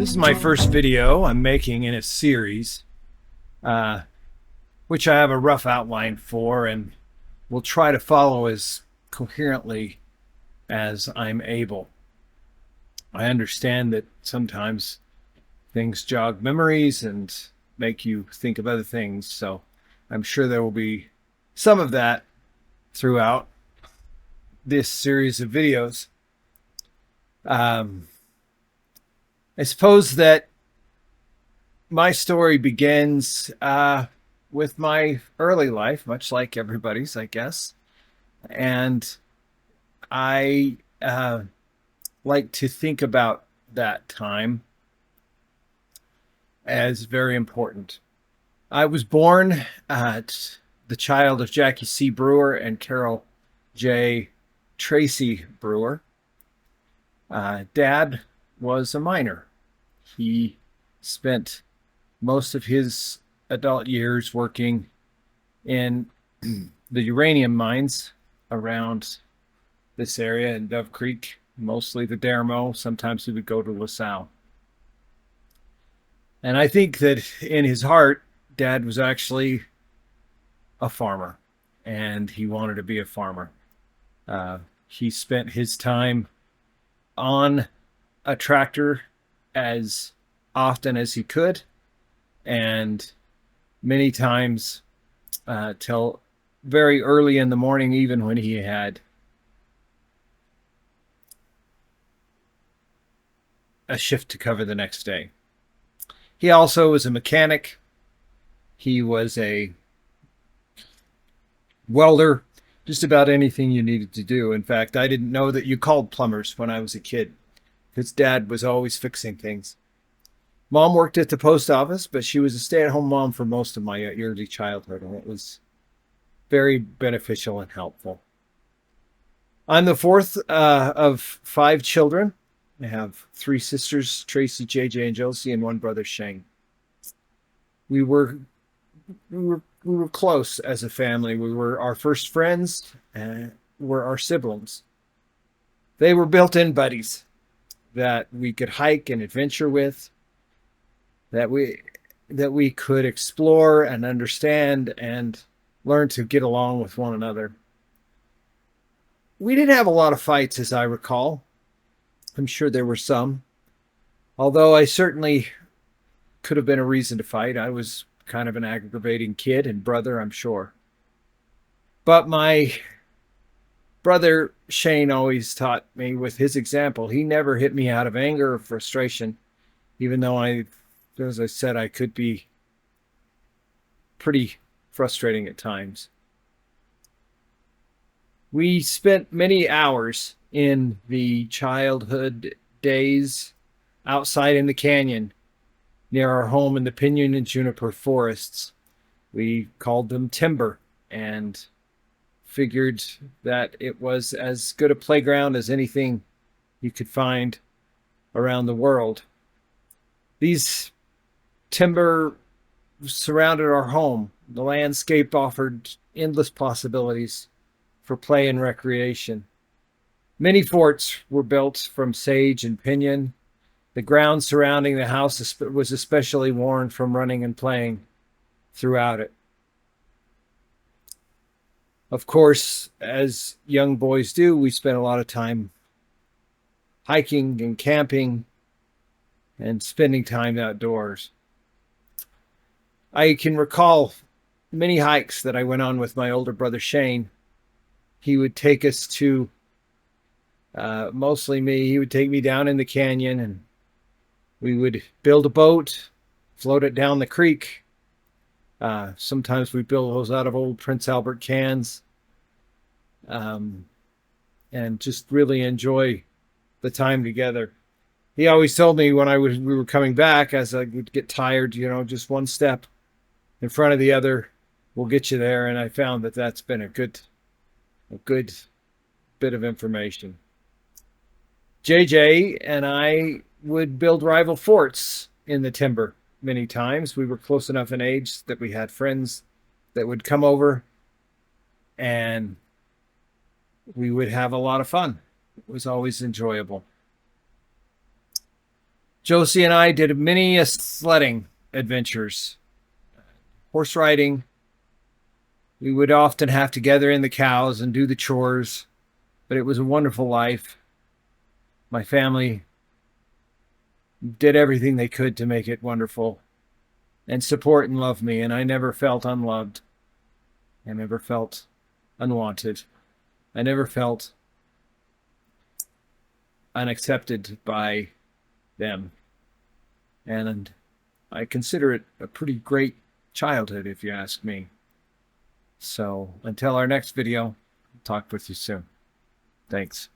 This is my first video I'm making in a series, which I have a rough outline for and will try to follow as coherently as I'm able. I understand that sometimes things jog memories and make you think of other things, so I'm sure there will be some of that throughout this series of videos. I suppose that my story begins with my early life, much like everybody's, I guess. And I like to think about that time as very important. I was born the child of Jackie C. Brewer and Carol J. Tracy Brewer. Dad was a miner. He spent most of his adult years working in the uranium mines around this area in Dove Creek, mostly the Dermo. Sometimes he would go to LaSalle. And I think that in his heart, Dad was actually a farmer, and he wanted to be a farmer. He spent his time on a tractor as often as he could, and many times till very early in the morning, even when he had a shift to cover the next day. He also was a mechanic. He was a welder, just about anything you needed to do. In fact, I didn't know that you called plumbers when I was a kid, because Dad was always fixing things. Mom worked at the post office, but she was a stay-at-home mom for most of my early childhood, and it was very beneficial and helpful. I'm the fourth of 5 children. I have 3 sisters, Tracy, JJ, and Josie, and 1 brother, Shane. We were close as a family. We were our first friends, and were our siblings. They were built-in buddies that we could hike and adventure with, that we could explore and understand and learn to get along with one another. We didn't have a lot of fights, as I recall. I'm sure there were some, although I certainly could have been a reason to fight. I was kind of an aggravating kid and brother, I'm sure. But my brother Shane always taught me with his example. He never hit me out of anger or frustration, even though as I said, I could be pretty frustrating at times. We spent many hours in the childhood days outside in the canyon near our home in the pinyon and juniper forests. We called them timber and figured that it was as good a playground as anything you could find around the world. These timber surrounded our home. The landscape offered endless possibilities for play and recreation. Many forts were built from sage and pinyon. The ground surrounding the house was especially worn from running and playing throughout it. Of course, as young boys do, we spent a lot of time hiking and camping and spending time outdoors. I can recall many hikes that I went on with my older brother Shane. He would take us to, mostly me, he would take me down in the canyon, and we would build a boat, float it down the creek. Sometimes we build those out of old Prince Albert cans, and just really enjoy the time together. He always told me when we were coming back, as I would get tired, just one step in front of the other will get you there. And I found that that's been a good bit of information. JJ and I would build rival forts in the timber many times. We were close enough in age that we had friends that would come over, and we would have a lot of fun. It was always enjoyable. Josie and I did many sledding adventures, horse riding. We would often have to gather in the cows and do the chores, but it was a wonderful life. My family did everything they could to make it wonderful and support and love me, and I never felt unloved. I never felt unwanted. I never felt unaccepted by them. And I consider it a pretty great childhood, if you ask me. So until our next video, I'll talk with you soon. Thanks.